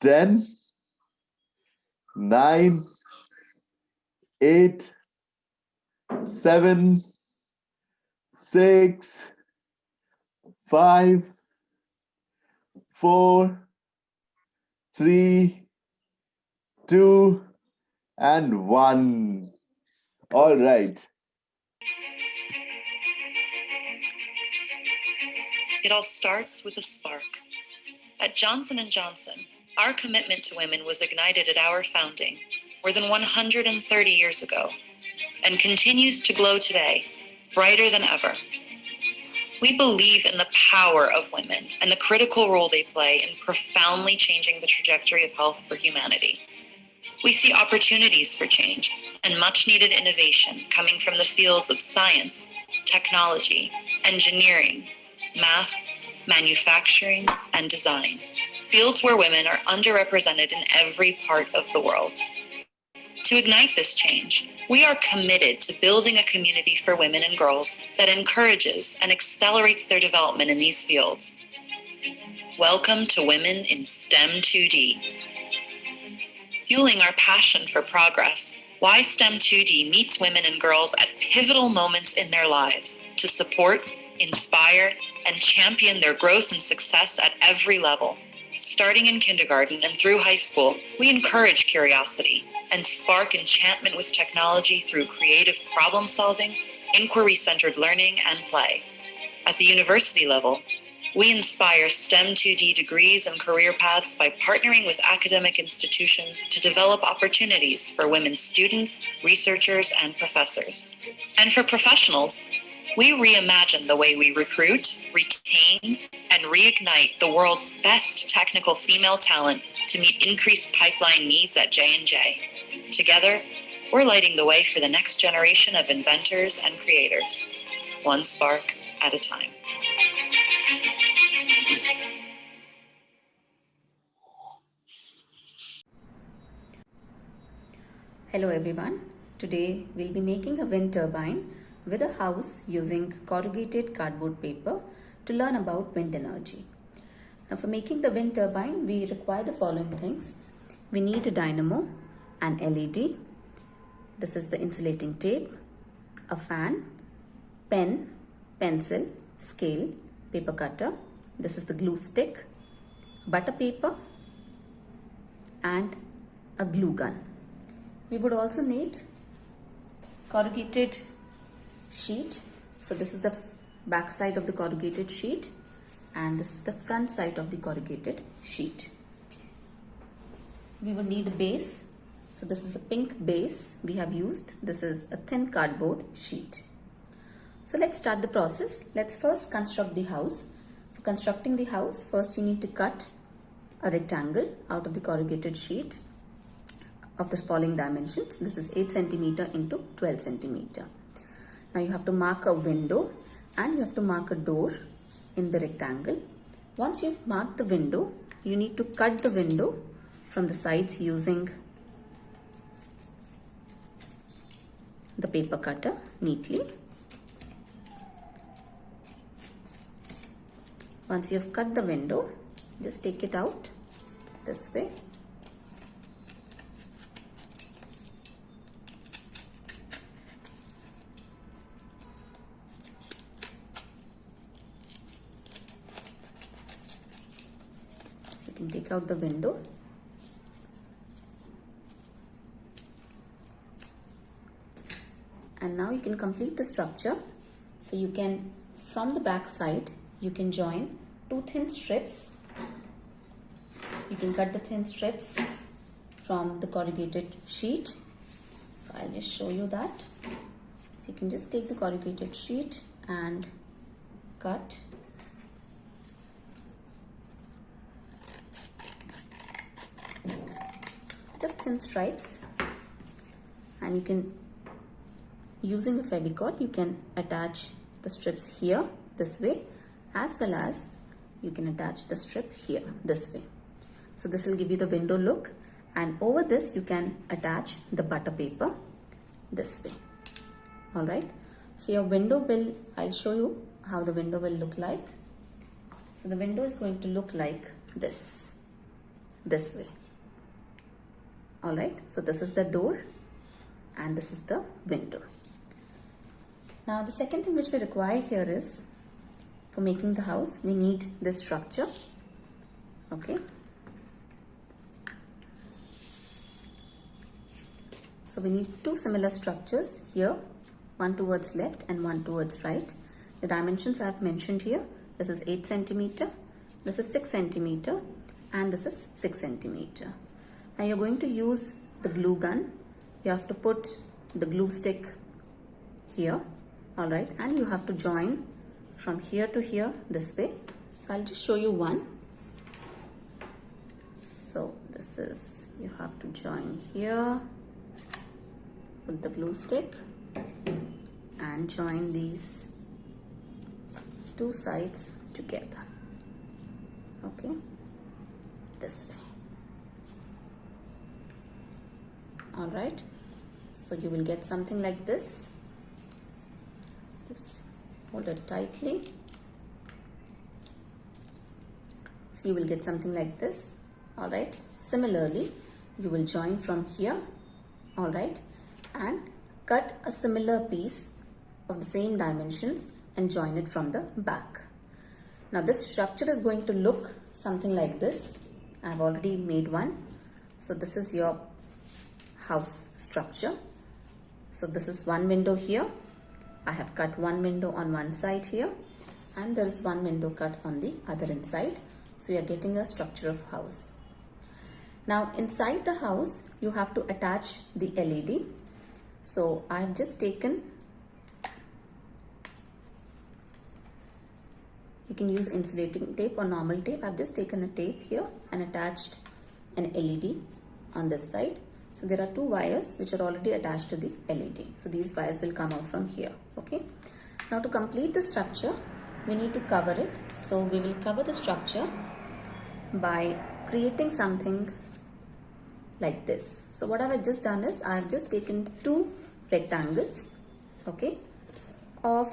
10, 9, 8, 7, 6, 5, 4, 3, 2, and 1. All right. It all starts with a spark. At Johnson & Johnson, our commitment to women was ignited at our founding more than 130 years ago and continues to glow today, brighter than ever. We believe in the power of women and the critical role they play in profoundly changing the trajectory of health for humanity. We see opportunities for change and much needed innovation coming from the fields of science, technology, engineering, math, manufacturing, and design. Fields where women are underrepresented in every part of the world. To ignite this change, we are committed to building a community for women and girls that encourages and accelerates their development in these fields. Welcome to Women in STEM 2D. Fueling our passion for progress, Why STEM 2D meets women and girls at pivotal moments in their lives to support, inspire, and champion their growth and success at every level. Starting in kindergarten and through high school, we encourage curiosity and spark enchantment with technology through creative problem solving, inquiry-centered learning, and play. At the university level, we inspire STEM 2D degrees and career paths by partnering with academic institutions to develop opportunities for women students, researchers, and professors. And for professionals, we reimagine the way we recruit, retain, and reignite the world's best technical female talent to meet increased pipeline needs at J&J. Together, we're lighting the way for the next generation of inventors and creators, one spark at a time. Hello everyone. Today we'll be making a wind turbine with a house using corrugated cardboard paper to learn about wind energy. Now for making the wind turbine, we require the following things. We need a dynamo, an LED, this is the insulating tape, a fan, pen, pencil, scale, paper cutter, this is the glue stick, butter paper, and a glue gun. We would also need corrugated sheet. So this is the back side of the corrugated sheet and this is the front side of the corrugated sheet. We would need a base. So this is the pink base we have used. This is a thin cardboard sheet. So let's start the process. Let's first construct the house. For constructing the house, first you need to cut a rectangle out of the corrugated sheet of the following dimensions. This is 8 centimeter into 12 centimeter. Now you have to mark a window and you have to mark a door in the rectangle. Once you've marked the window, you need to cut the window from the sides using the paper cutter neatly. Once you have cut the window, just take it out this way. So you can take out the window. And now you can complete the structure. So you can, from the back side, you can join two thin strips. You can cut the thin strips from the corrugated sheet. So I'll just show you that. So you can just take the corrugated sheet and cut. Just thin stripes, and you can, using a Fevicol, you can attach the strips here this way, as well as you can attach the strip here this way. So this will give you the window look, and over this you can attach the butter paper this way. All right, so your window will, I'll show you how the window will look like. So the window is going to look like this. this way. Alright, so this is the door and this is the window. Now the second thing which we require here is, for making the house, we need this structure. Okay. So we need two similar structures here, one towards left and one towards right. The dimensions I have mentioned here, this is 8 centimeter, this is 6 centimeter, and this is 6 centimeter. Now you're going to use the glue gun. You have to put the glue stick here, alright, and you have to join from here to here this way. So I'll just show you one. So this is, you have to join here with the glue stick and join these two sides together. Okay, this way. All right, so you will get something like this. Just hold it tightly. So you will get something like this. All right, similarly you will join from here, all right, and cut a similar piece of the same dimensions and join it from the back. Now this structure is going to look something like this. I have already made one. So this is your house structure. So this is one window here. I have cut one window on one side here, and there is one window cut on the other inside. So you are getting a structure of house. Now inside the house you have to attach the LED. So I have just taken, you can use insulating tape or normal tape. I have just taken a tape here and attached an LED on this side. So there are two wires which are already attached to the LED. So these wires will come out from here. Okay. Now to complete the structure, we need to cover it. So we will cover the structure by creating something like this. So what I've just done is I have just taken two rectangles, okay, of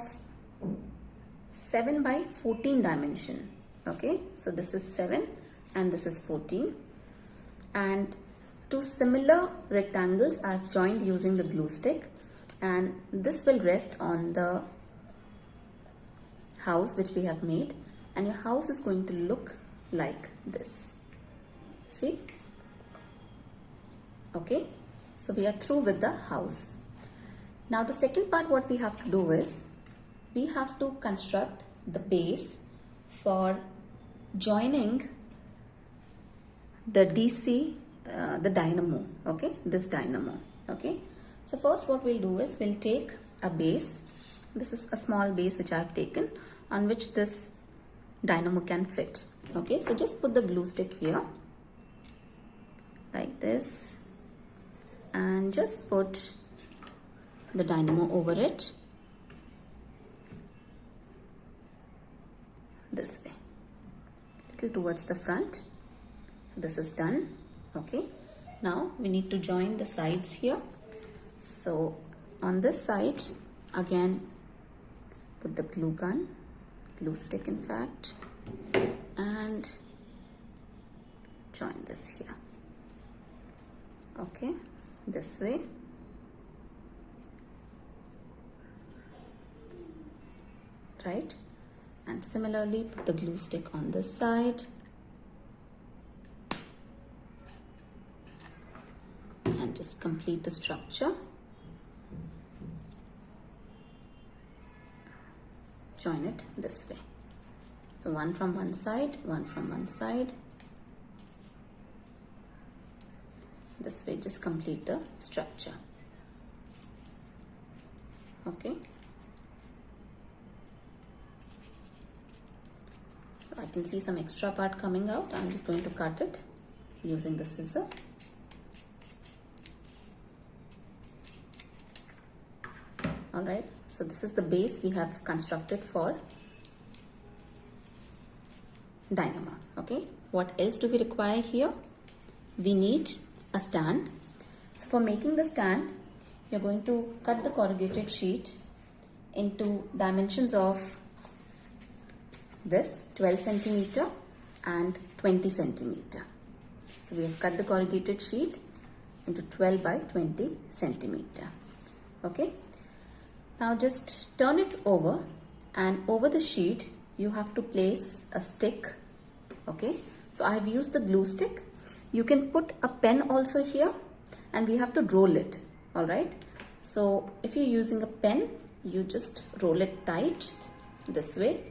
7 by 14 dimension. Okay, so this is 7 and this is 14, and two similar rectangles I have joined using the glue stick, and this will rest on the house which we have made, and your house is going to look like this. See? Okay, so we are through with the house. Now the second part what we have to do is, we have to construct the base for joining the DC, the dynamo, okay, this dynamo. Okay, so first what we'll do is we'll take a base. This is a small base which I have taken, on which this dynamo can fit. Okay, so just put the glue stick here like this and just put the dynamo over it this way, little towards the front. So this is done. Okay, now we need to join the sides here. So on this side again put the glue gun, glue stick in fact, and join this here. Okay, this way. Right, and similarly put the glue stick on this side and just complete the structure. Join it this way. So one from one side, one from one side. This way, just complete the structure. Okay. So I can see some extra part coming out. I'm just going to cut it using the scissor. Alright, so this is the base we have constructed for dynamo. Okay, what else do we require here? We need a stand. So for making the stand, you're going to cut the corrugated sheet into dimensions of this 12 centimeter and 20 centimeter. So we have cut the corrugated sheet into 12 by 20 centimeter. Okay. Now just turn it over, and over the sheet you have to place a stick. Okay. So I have used the glue stick. You can put a pen also here, and we have to roll it. All right. So if you're using a pen, you just roll it tight this way.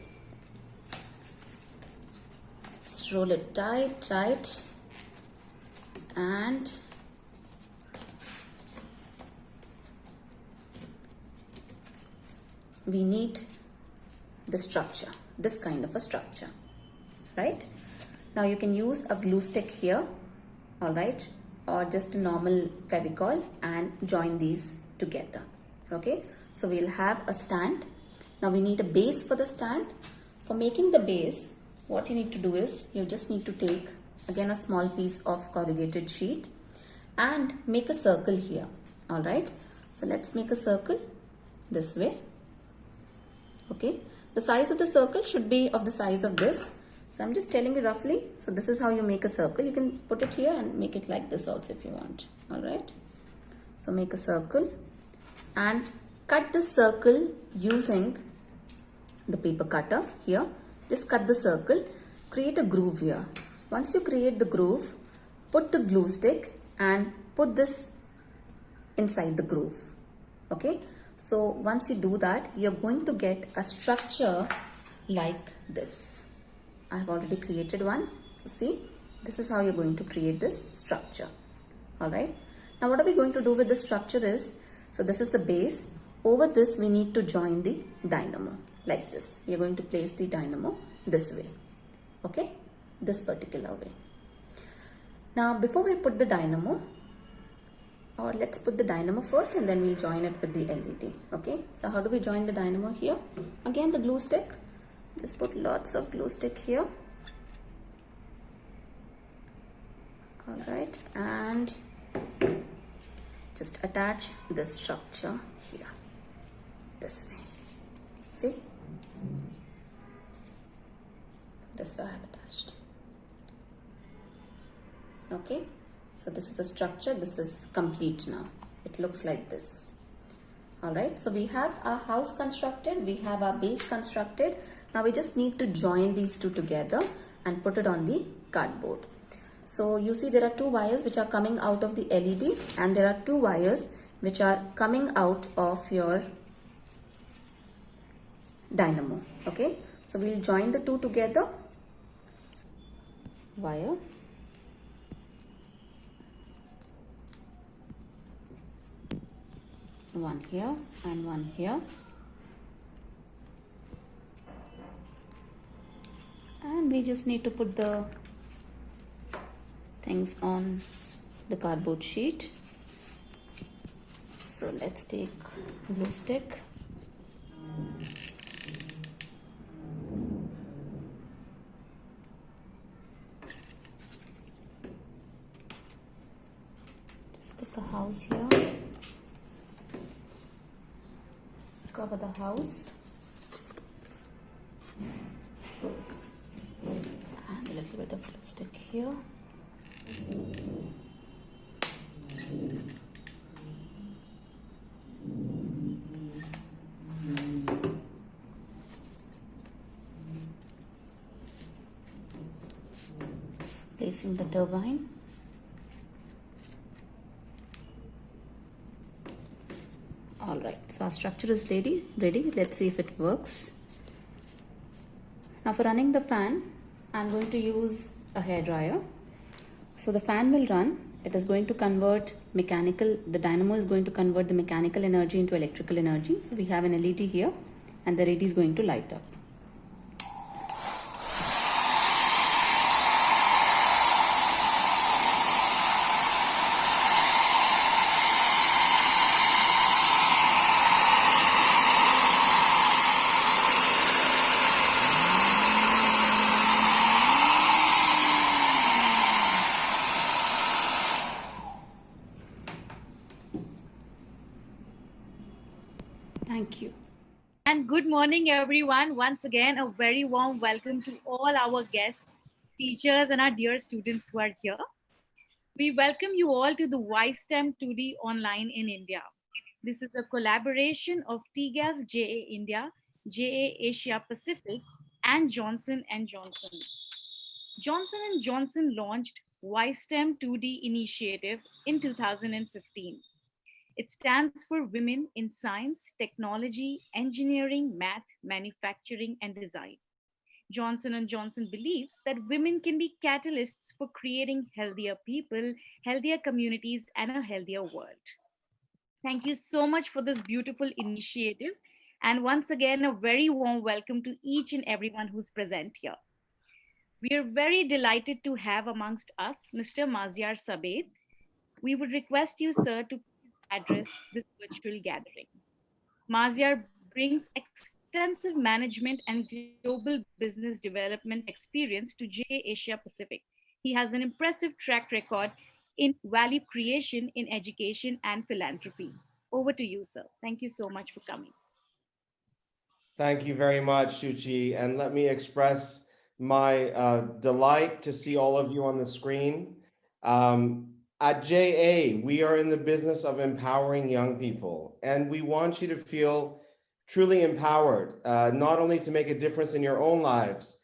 Just roll it tight, and we need the structure, this kind of a structure, right? Now you can use a glue stick here, all right, or just a normal Fevicol, and join these together. Okay, so we'll have a stand. Now we need a base for the stand. For making the base, what you need to do is you just need to take again a small piece of corrugated sheet and make a circle here. All right, so let's make a circle this way. Okay, the size of the circle should be of the size of this. So I'm just telling you roughly. So this is how you make a circle. You can put it here and make it like this also if you want. All right, so make a circle and cut the circle using the paper cutter here. Just cut the circle, create a groove here. Once you create the groove, put the glue stick and put this inside the groove. Okay, so once you do that, you're going to get a structure like this. I have already created one. So see, this is how you're going to create this structure. All right, now what are we going to do with the structure is, so this is the base. Over this we need to join the dynamo like this. You're going to place the dynamo this way. Okay, this particular way. Now before we put the dynamo, or let's put the dynamo first and then we'll join it with the LED. Okay, so how do we join the dynamo here? Again the glue stick. Just put lots of glue stick here. All right, and just attach this structure here this way. See, this way I have attached. Okay, so this is the structure. This is complete now. It looks like this. All right, so we have our house constructed, we have our base constructed. Now we just need to join these two together and put it on the cardboard. So you see there are two wires which are coming out of the LED, and there are two wires which are coming out of your dynamo. Okay, so we'll join the two together. Wire, one here and one here, and we just need to put the things on the cardboard sheet. So let's take glue stick, just put the house here, cover the house, and a little bit of glue stick here. Placing the turbine. All right, so our structure is ready. Let's see if it works. Now for running the fan, I'm going to use a hairdryer. So the fan will run. It is going to convert the dynamo is going to convert the mechanical energy into electrical energy. So we have an LED here, and the LED is going to light up. Thank you. And good morning, everyone. Once again, a very warm welcome to all our guests, teachers, and our dear students who are here. We welcome you all to the YSTEM 2D online in India. This is a collaboration of tGELF JA India, JA Asia Pacific, and Johnson & Johnson. Johnson & Johnson launched YSTEM 2D initiative in 2015. It stands for Women in Science, Technology, Engineering, Math, Manufacturing, and Design. Johnson & Johnson believes that women can be catalysts for creating healthier people, healthier communities, and a healthier world. Thank you so much for this beautiful initiative. And once again, a very warm welcome to each and everyone who's present here. We are very delighted to have amongst us Mr. Mazyar Sabet. We would request you, sir, to address this virtual gathering. Mazyar brings extensive management and global business development experience to JA Asia Pacific. He has an impressive track record in value creation in education and philanthropy. Over to you, sir. Thank you so much for coming. Thank you very much, Shuchi. And let me express my delight to see all of you on the screen. At JA, we are in the business of empowering young people, and we want you to feel truly empowered, not only to make a difference in your own lives,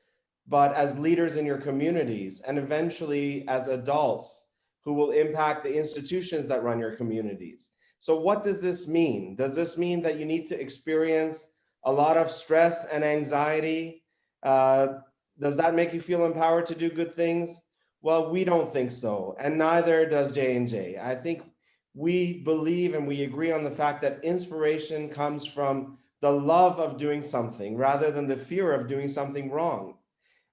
but as leaders in your communities, and eventually as adults who will impact the institutions that run your communities. So what does this mean? Does this mean that you need to experience a lot of stress and anxiety? Does that make you feel empowered to do good things? Well, we don't think so, and neither does J&J. I think we believe and we agree on the fact that inspiration comes from the love of doing something rather than the fear of doing something wrong.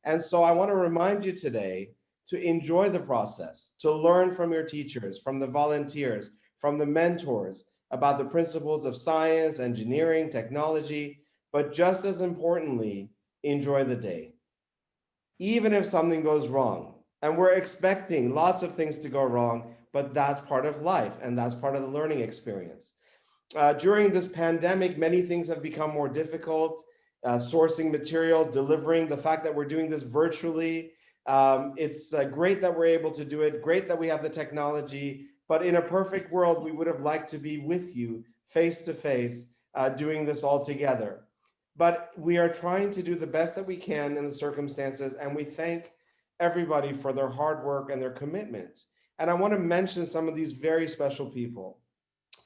And so I want to remind you today to enjoy the process, to learn from your teachers, from the volunteers, from the mentors about the principles of science, engineering, technology, but just as importantly, enjoy the day. Even if something goes wrong, and we're expecting lots of things to go wrong, but that's part of life and that's part of the learning experience. During this pandemic, many things have become more difficult. Sourcing materials, delivering, the fact that we're doing this virtually. It's great that we're able to do it, great that we have the technology, but in a perfect world, we would have liked to be with you face to face, doing this all together. But we are trying to do the best that we can in the circumstances, and we thank everybody for their hard work and their commitment. And I want to mention some of these very special people.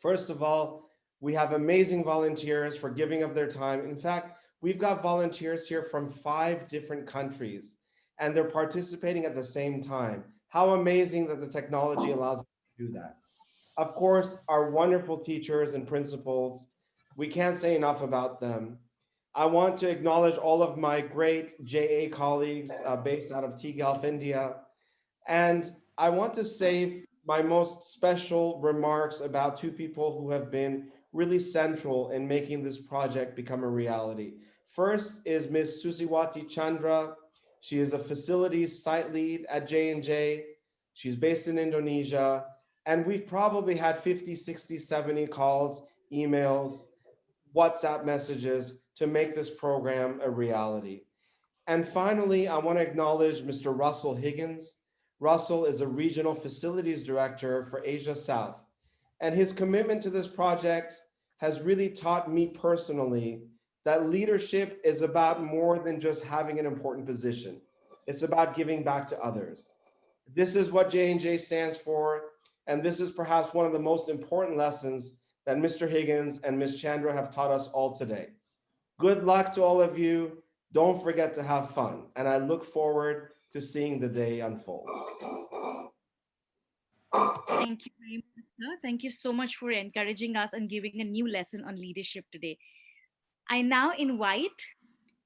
First of all, we have amazing volunteers for giving of their time. In fact, we've got volunteers here from 5 different countries, and they're participating at the same time. How amazing that the technology allows us to do that. Of course, our wonderful teachers and principals, we can't say enough about them. I want to acknowledge all of my great JA colleagues based out of tGELF, India. And I want to save my most special remarks about 2 people who have been really central in making this project become a reality. First is Ms. Susiwati Chandra. She is a facilities site lead at J&J. She's based in Indonesia. And we've probably had 50, 60, 70 calls, emails, WhatsApp messages to make this program a reality. And finally, I want to acknowledge Mr. Russell Higgins. Russell is a regional facilities director for Asia South. And his commitment to this project has really taught me personally that leadership is about more than just having an important position. It's about giving back to others. This is what J&J stands for. And this is perhaps one of the most important lessons that Mr. Higgins and Ms. Chandra have taught us all today. Good luck to all of you. Don't forget to have fun. And I look forward to seeing the day unfold. Thank you very much, sir. Thank you so much for encouraging us and giving a new lesson on leadership today. I now invite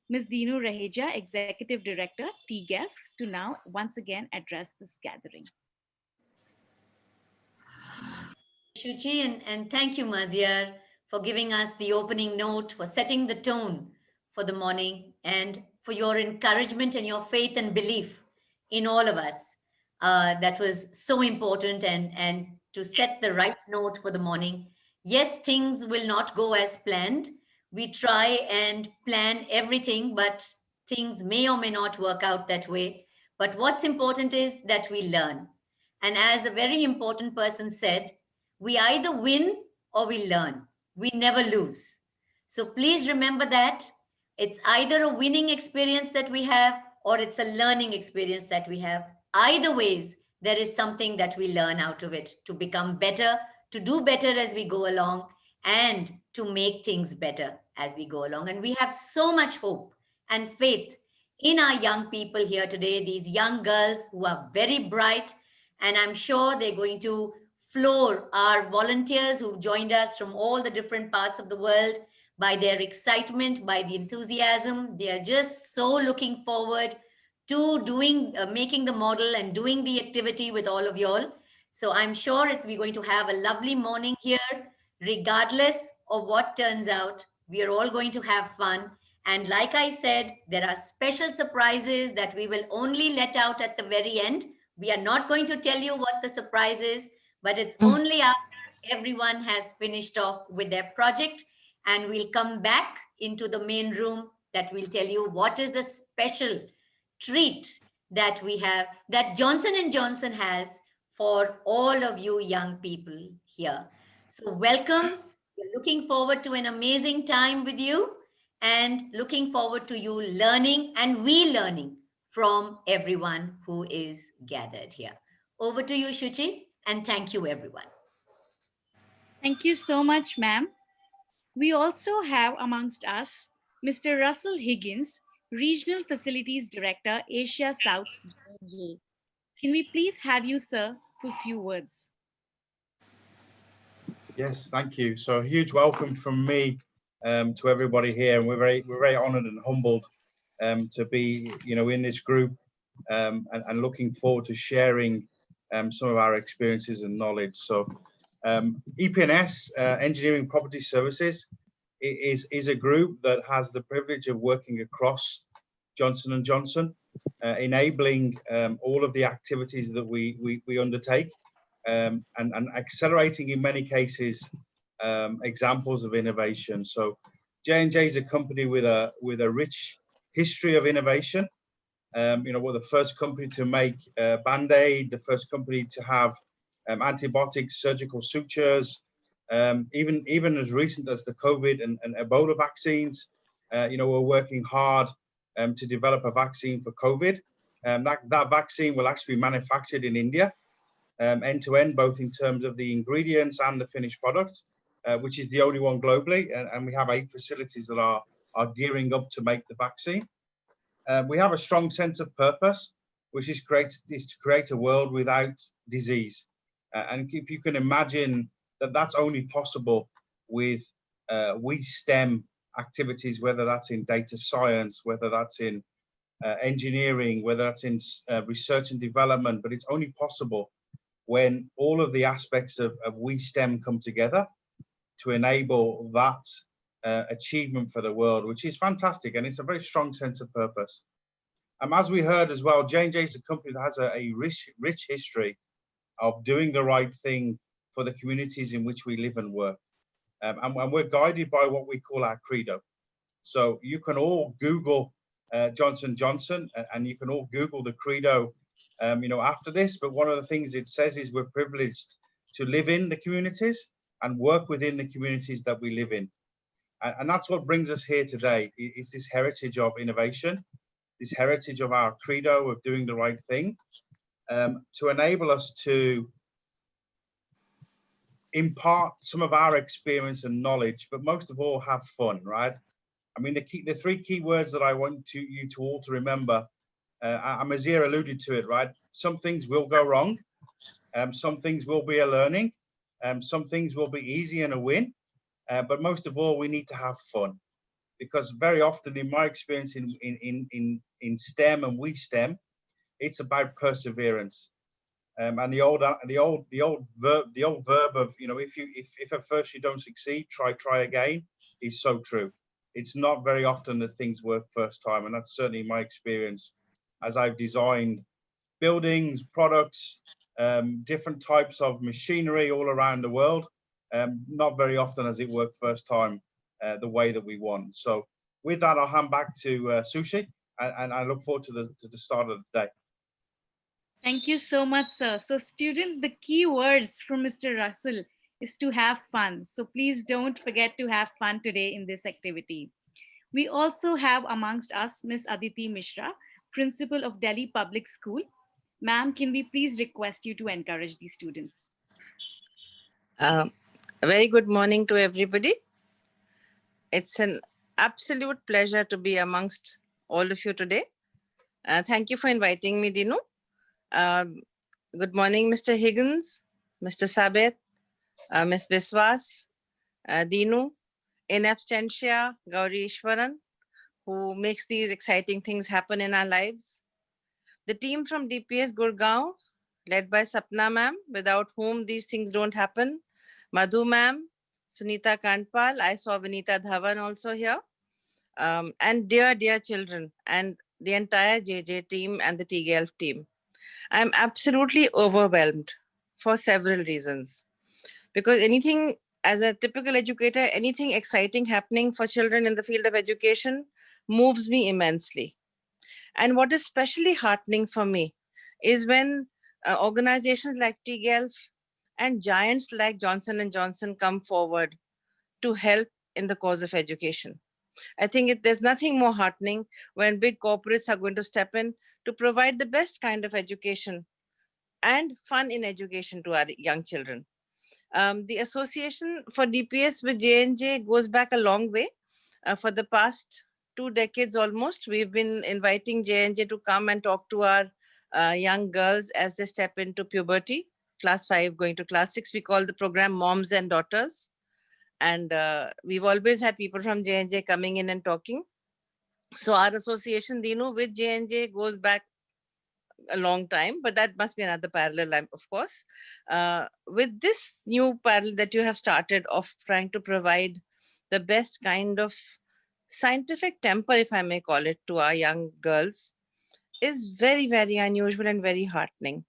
Ms. Dinu Raheja, Executive Director, tGELF, to now once again address this gathering. Shuchi, and thank you, Mazyar, for giving us the opening note, for setting the tone for the morning, and for your encouragement and your faith and belief in all of us. That was so important, and to set the right note for the morning. Yes, things will not go as planned. We try and plan everything, but things may or may not work out that way. But what's important is that we learn. And as a very important person said, we either win or we learn. We never lose. So please remember that it's either a winning experience that we have or it's a learning experience that we have. Either ways, there is something that we learn out of it to become better, to do better as we go along, and to make things better as we go along. And we have so much hope and faith in our young people here today, these young girls who are very bright, and I'm sure they're going to floor our volunteers who've joined us from all the different parts of the world by their excitement, by the enthusiasm. They are just so looking forward to doing, making the model and doing the activity with all of y'all. So I'm sure we're going to have a lovely morning here, regardless of what turns out. We are all going to have fun. And like I said, there are special surprises that we will only let out at the very end. We are not going to tell you what the surprise is, but it's only after everyone has finished off with their project. And we'll come back into the main room that will tell you what is the special treat that we have, that Johnson & Johnson has for all of you young people here. So welcome. We're looking forward to an amazing time with you and looking forward to you learning and we learning from everyone who is gathered here. Over to you, Shuchi, and thank you, everyone. Thank you so much, ma'am. We also have amongst us Mr. Russell Higgins, Regional Facilities Director, Asia South. J&J. Can we please have you, sir, for a few words? Yes, thank you. So a huge welcome from me to everybody here, and we're very honoured and humbled to be, in this group and looking forward to sharing some of our experiences and knowledge. So EPNS, Engineering Property Services, is a group that has the privilege of working across Johnson & Johnson, enabling all of the activities that we undertake. And accelerating in many cases examples of innovation. So J&J is a company with a rich history of innovation. We're the first company to make Band-Aid, the first company to have antibiotics, surgical sutures, even as recent as the COVID and Ebola vaccines. We're working hard to develop a vaccine for COVID. That vaccine will actually be manufactured in India, end to end, both in terms of the ingredients and the finished product, which is the only one globally. And we have 8 facilities that are gearing up to make the vaccine. We have a strong sense of purpose, which is to create a world without disease. And if you can imagine that that's only possible with we STEM activities, whether that's in data science, whether that's in engineering, whether that's in research and development, but it's only possible when all of the aspects of we STEM come together to enable that achievement for the world, which is fantastic. And it's a very strong sense of purpose. As we heard as well, J&J is a company that has a rich history of doing the right thing for the communities in which we live and work. And we're guided by what we call our credo. So you can all Google Johnson & Johnson, and you can all Google the credo after this, but one of the things it says is we're privileged to live in the communities and work within the communities that we live in. And that's what brings us here today, is this heritage of innovation, this heritage of our credo of doing the right thing, to enable us to impart some of our experience and knowledge, but most of all, have fun, right? I mean, the 3 key words that I want you to all to remember, Amazir alluded to it, right? Some things will go wrong. Some things will be a learning. Some things will be easy and a win. But most of all, we need to have fun, because very often, in my experience in STEM and we STEM, it's about perseverance. And the old verb of, if at first you don't succeed, try again, is so true. It's not very often that things work first time, and that's certainly my experience as I've designed buildings, products, different types of machinery all around the world. Not very often has it worked first time the way that we want. So with that, I'll hand back to Sushi, and I look forward to the start of the day. Thank you so much, sir. So, students, the key words from Mr. Russell is to have fun. So, please don't forget to have fun today in this activity. We also have amongst us Miss Aditi Mishra, Principal of Delhi Public School. Ma'am, can we please request you to encourage the students? Um, a very good morning to everybody. It's an absolute pleasure to be amongst all of you today. Thank you for inviting me, Dinu. Um, good morning, Mr. Higgins, Mr. Sabet, Ms. Biswas, Dinu, in absentia, Gauri Ishwaran, who makes these exciting things happen in our lives. The team from DPS Gurgaon, led by Sapna ma'am, without whom these things don't happen. Madhu ma'am, Sunita Kandpal, I saw Vinita Dhawan also here. And dear children, and the entire JJ team and the tGELF team. I'm absolutely overwhelmed for several reasons. Because anything, as a typical educator, anything exciting happening for children in the field of education moves me immensely. And what is especially heartening for me is when organizations like tGELF and giants like Johnson and Johnson come forward to help in the cause of education. I think there's nothing more heartening when big corporates are going to step in to provide the best kind of education and fun in education to our young children. The association for DPS with J&J goes back a long way. For the past 2 decades almost, we've been inviting J&J to come and talk to our young girls as they step into puberty, class 5 going to class 6. We call the program Moms and Daughters. And we've always had people from J&J coming in and talking. So our association, Dinu, with J&J goes back a long time, but that must be another parallel, of course. With this new parallel that you have started of trying to provide the best kind of scientific temper, if I may call it, to our young girls, is very, very unusual and very heartening.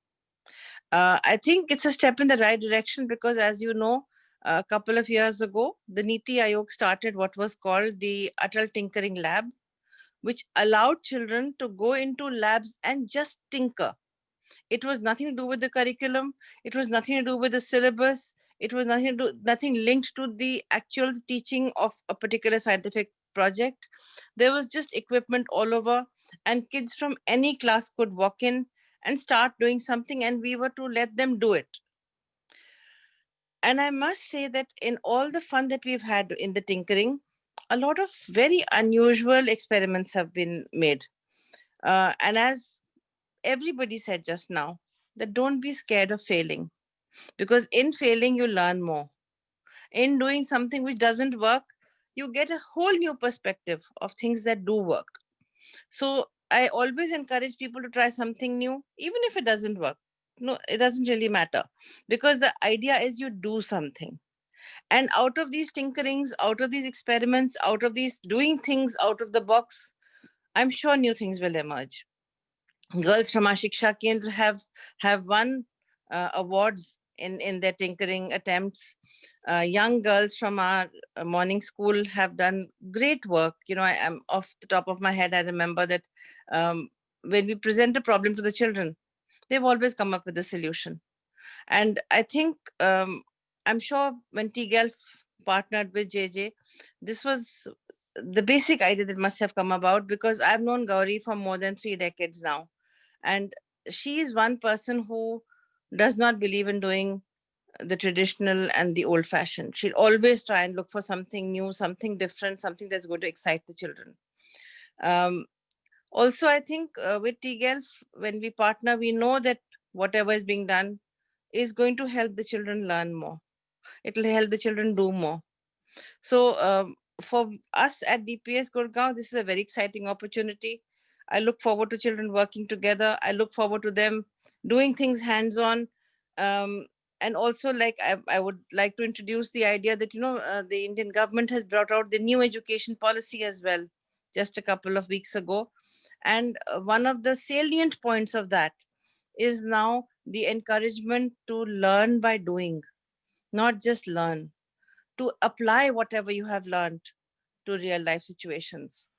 I think it's a step in the right direction because, as you know, a couple of years ago, the Niti Aayog started what was called the Atal Tinkering Lab, which allowed children to go into labs and just tinker. It was nothing to do with the curriculum. It was nothing to do with the syllabus. It was nothing linked to the actual teaching of a particular scientific project. There was just equipment all over, and kids from any class could walk in and start doing something, and we were to let them do it. And I must say that in all the fun that we've had in the tinkering, a lot of very unusual experiments have been made. And as everybody said just now, that don't be scared of failing, because in failing you learn more. In doing something which doesn't work, you get a whole new perspective of things that do work. So I always encourage people to try something new, even if it doesn't work. No, it doesn't really matter, because the idea is you do something, and out of these tinkerings, out of these experiments, out of these doing things out of the box, I'm sure new things will emerge. Girls from our Shiksha Kendra have won awards in their tinkering attempts. Young girls from our morning school have done great work. You know, I am off the top of my head, I remember that when we present a problem to the children, they've always come up with a solution. And I think I'm sure when tGELF partnered with JJ, this was the basic idea that must have come about, because I've known Gauri for more than 3 decades now. And she is one person who does not believe in doing the traditional and the old fashioned. She'll always try and look for something new, something different, something that's going to excite the children. Um, Also, I think with tGELF, when we partner, we know that whatever is being done is going to help the children learn more. It will help the children do more. So for us at DPS Gurgaon, this is a very exciting opportunity. I look forward to children working together. I look forward to them doing things hands-on. And also, like I would like to introduce the idea that, you know, the Indian government has brought out the new education policy as well, just a couple of weeks ago. And one of the salient points of that is now the encouragement to learn by doing, not just learn, to apply whatever you have learned to real life situations.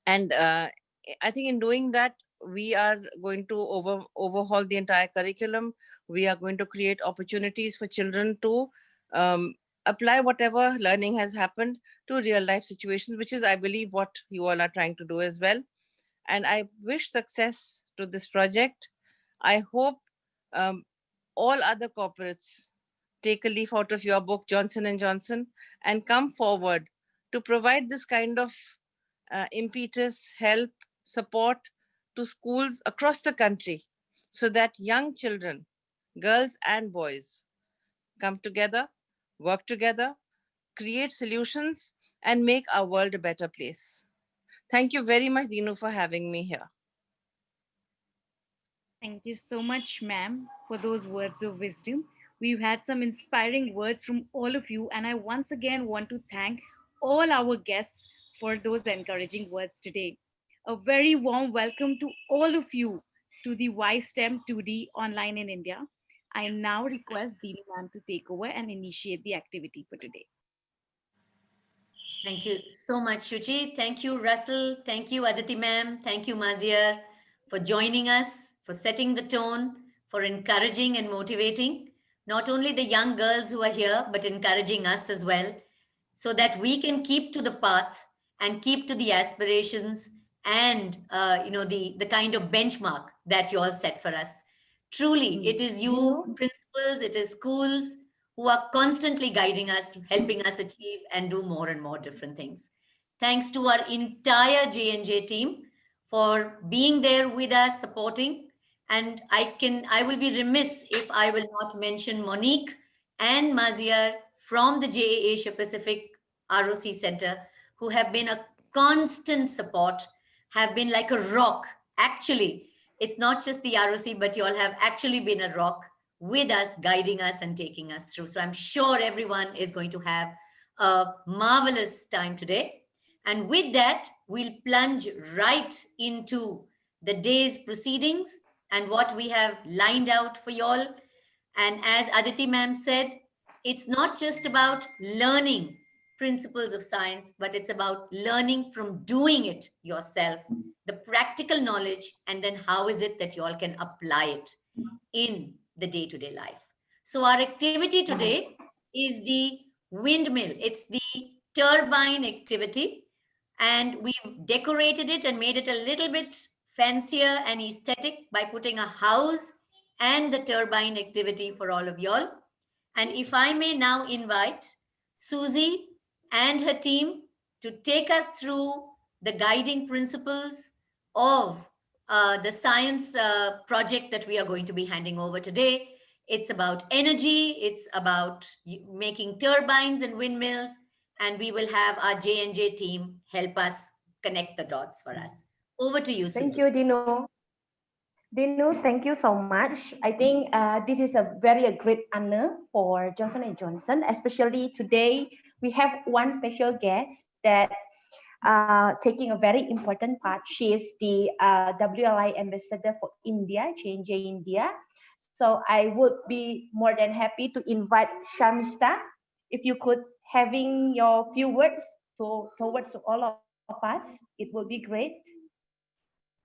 And I think in doing that, we are going to overhaul the entire curriculum. We are going to create opportunities for children to um, apply whatever learning has happened to real life situations, which is, I believe, what you all are trying to do as well. And I wish success to this project. I hope um, all other corporates take a leaf out of your book, Johnson and Johnson, and come forward to provide this kind of impetus, help, support to schools across the country, so that young children, girls and boys, come together, work together, create solutions, and make our world a better place. Thank you very much, Dinu, for having me here. Thank you so much, ma'am, for those words of wisdom. We've had some inspiring words from all of you, and I once again want to thank all our guests for those encouraging words today. A very warm welcome to all of you to the YSTEM 2D online in India. I now request Deeni ma'am to take over and initiate the activity for today. Thank you so much, Shuchi. Thank you, Russell. Thank you, Aditi ma'am. Thank you, Mazir, for joining us, for setting the tone, for encouraging and motivating not only the young girls who are here, but encouraging us as well, so that we can keep to the path and keep to the aspirations and the kind of benchmark that you all set for us. Truly, it is you, principals, it is schools who are constantly guiding us, helping us achieve and do more and more different things. Thanks to our entire J&J team for being there with us, supporting. And I will be remiss if I will not mention Monique and Maziar from the JA Asia Pacific ROC Center, who have been a constant support, have been like a rock. Actually, it's not just the ROC, but you all have actually been a rock with us, guiding us and taking us through. So I'm sure everyone is going to have a marvelous time today. And with that, we'll plunge right into the day's proceedings and what we have lined out for y'all. And as Aditi ma'am said, it's not just about learning principles of science, but it's about learning from doing it yourself, the practical knowledge, and then how is it that you all can apply it in the day to day life. So, our activity today is the windmill, it's the turbine activity, and we've decorated it and made it a little bit fancier and aesthetic by putting a house and the turbine activity for all of y'all. And if I may now invite Susie and her team to take us through the guiding principles of the science project that we are going to be handing over today. It's about energy, it's about making turbines and windmills, and we will have our J&J team help us connect the dots for us. Over to you, Thank Susie. you, Dino. Dino, thank you so much. I think this is a very great honor for Johnson and Johnson, especially today. We have one special guest that taking a very important part. She is the WLI ambassador for India, J&J India. So I would be more than happy to invite Shamista, if you could having your few words towards all of us, it would be great.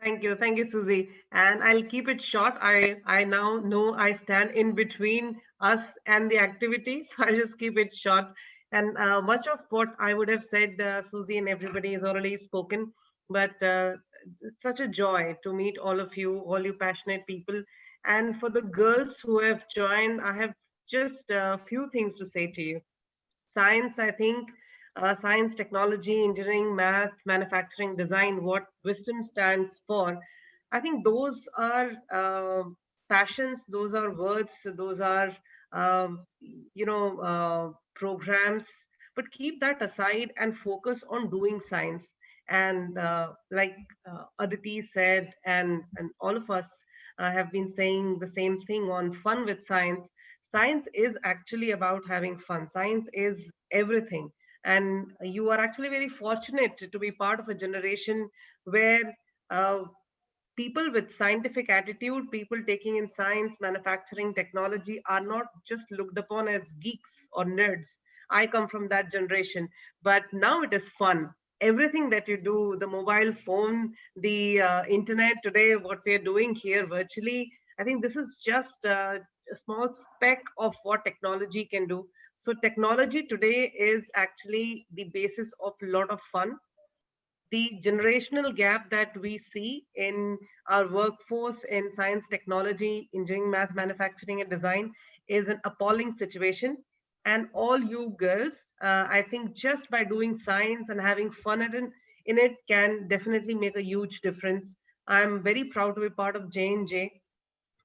Thank you, Susie. And I'll keep it short. I now know I stand in between us and the activity, so I'll just keep it short. And much of what I would have said, Susie and everybody has already spoken. But it's such a joy to meet all you passionate people. And for the girls who have joined, I have just a few things to say to you. Science, I think, science, technology, engineering, math, manufacturing, design, what wisdom stands for. I think those are passions, those are words, those are, programs, but keep that aside and focus on doing science. And like Aditi said, and all of us have been saying the same thing on fun with science. Science is actually about having fun. Science is everything. And you are actually very fortunate to be part of a generation where uh, people with scientific attitude, people taking in science, manufacturing, technology are not just looked upon as geeks or nerds. I come from that generation, but now it is fun. everything that you do, the mobile phone, the internet today, what we are doing here virtually, I think this is just a small speck of what technology can do. So technology today is actually the basis of a lot of fun. The generational gap that we see in our workforce in science, technology, engineering, math, manufacturing, and design is an appalling situation. And all you girls, I think just by doing science and having fun in it can definitely make a huge difference. I'm very proud to be part of J&J.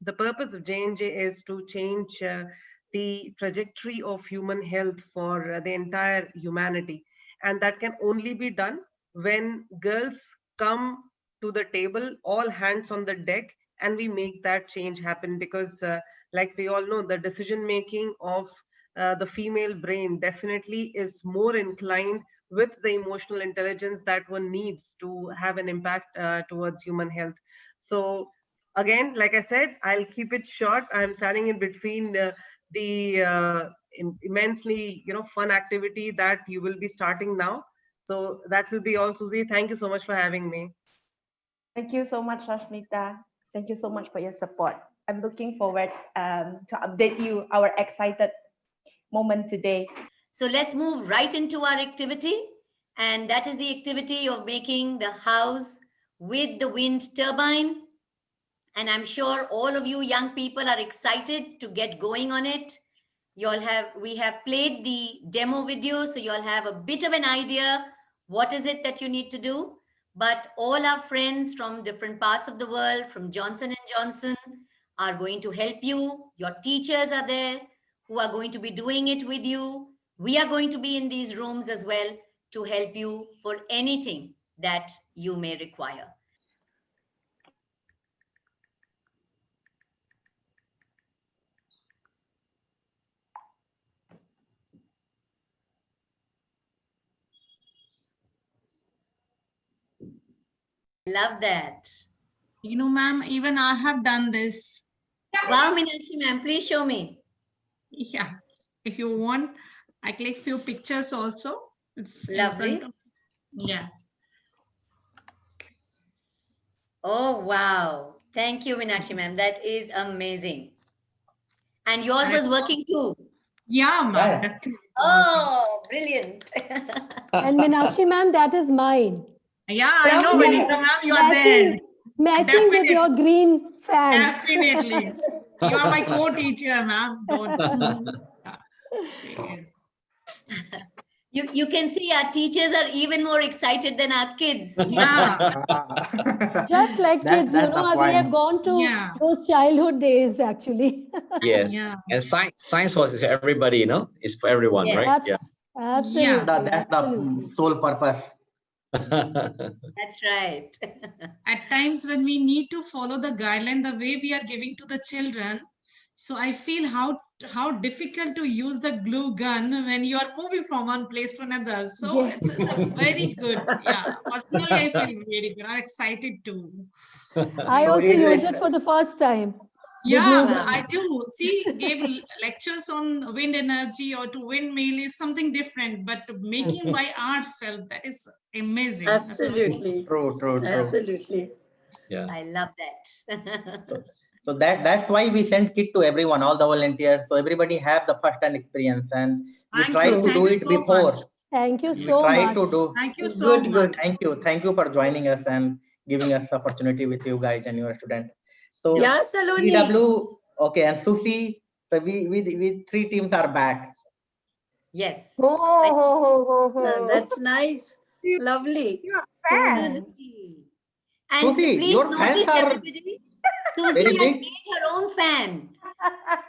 The purpose of J&J is to change the trajectory of human health for the entire humanity. And that can only be done when girls come to the table, all hands on the deck, and we make that change happen. Because, like we all know, the decision making of the female brain definitely is more inclined with the emotional intelligence that one needs to have an impact towards human health. So, again, like I said, I'll keep it short. I'm standing in between the immensely, fun activity that you will be starting now. So that will be all, Susie. Thank you so much for having me. Thank you so much, Rashmita. Thank you so much for your support. I'm looking forward to update you our excited moment today. So let's move right into our activity. And that is the activity of making the house with the wind turbine. And I'm sure all of you young people are excited to get going on it. We have played the demo video, so you'll have a bit of an idea what is it that you need to do. But all our friends from different parts of the world, from Johnson & Johnson, are going to help you. Your teachers are there who are going to be doing it with you. We are going to be in these rooms as well to help you for anything that you may require. Love that. You know, ma'am, even I have done this. Wow, Meenakshi ma'am, please show me. Yeah, if you want, I click few pictures also. It's Lovely. in front of, yeah. Oh, wow. Thank you, Meenakshi ma'am. That is amazing. And yours was working too. Yeah, ma'am. Oh, brilliant. And Meenakshi ma'am, that is mine. Yeah, I know, Yeah. Vinita ma'am, you are there. Matching with your green fan. Definitely. You are my co-teacher, ma'am. Don't. She is. You can see our teachers are even more excited than our kids. Yeah. Just like kids, you know, we have gone to those childhood days actually. Yes. Yeah. And science was everybody, you know, it's for everyone, Yeah. right? Yeah. Absolutely. Yeah. That's the sole purpose. That's right. At times when we need to follow the guideline, the way we are giving to the children, so I feel how difficult to use the glue gun when you are moving from one place to another. So Yes. it's a very good. Yeah, personally, I feel very good. I'm excited too. I also used it for the first time. Yeah, Wow. I do. See, gave lectures on wind energy or to windmill is something different, but making by ourselves, that is amazing. Absolutely. True. Absolutely. Yeah. I love that. So that's why we send kit to everyone, all the volunteers. So everybody have the first-hand experience, and we Thank try you. to Thank do you it so before. much. Thank you We so try much. to do. Thank you so much. Thank you for joining us and giving us the opportunity with you guys and your students. So Yeah, Saloni. EW, okay, and Susi. So we three teams are back. Yes. That's nice. Lovely. Susie. And Susie, please your notice, fans are everybody, Susie very has big. made her own fan.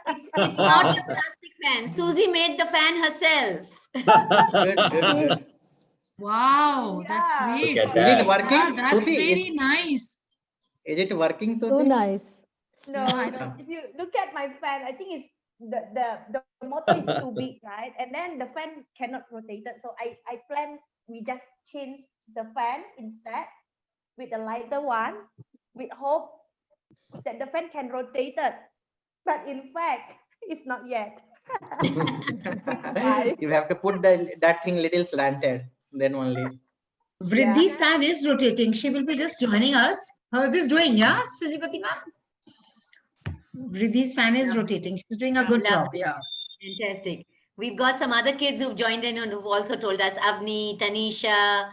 It's not a plastic fan. Susie made the fan herself. Good. Wow, that's great. Look at Is it that. working? Yeah, that's Susi, very nice. is it working, Susi? So nice. No, if you look at my fan, I think it's the motor is too big, right? And then the fan cannot rotate it. So I plan we just change the fan instead with a lighter one, with hope that the fan can rotate it. But in fact, it's not yet. You have to put that thing little slanted, then only. Vrindi's fan is rotating. She will be just joining us. How is this doing? Yeah, Suzipati ma'am? Vrindi's fan is rotating. She's doing a good job. Yeah. Fantastic. We've got some other kids who've joined in and who've also told us, Avni, Tanisha,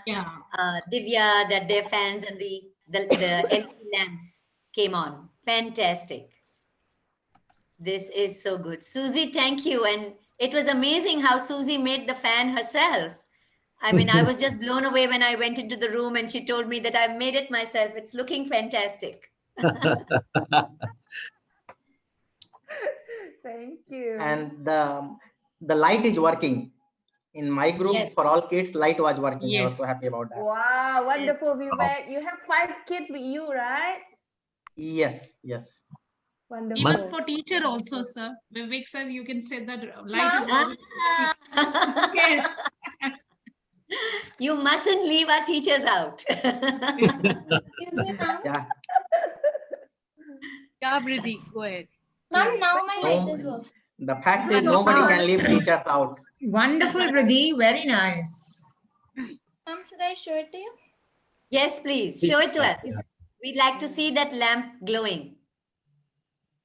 Divya, that they're fans, and the LED lamps came on. Fantastic. This is so good. Susie, thank you. And it was amazing how Susie made the fan herself. I mean, I was just blown away when I went into the room and she told me that I've made it myself. It's looking fantastic. Thank you. And the light is working. In my group, for all kids, light was working. I was so happy about that. Wow, wonderful, Vivek. You have 5 kids with you, right? Yes, yes. Wonderful. Even for teacher also, sir. Vivek sir, you can say that light is working. Yes. You mustn't leave our teachers out. Yeah. Yeah, Vriddhi, go ahead. Ma'am, now my light is working. The fact is, nobody can leave teachers out. Wonderful, Vrindi. Very nice. Ma'am, should I show it to you? Yes, please. Show it to us. We'd like to see that lamp glowing.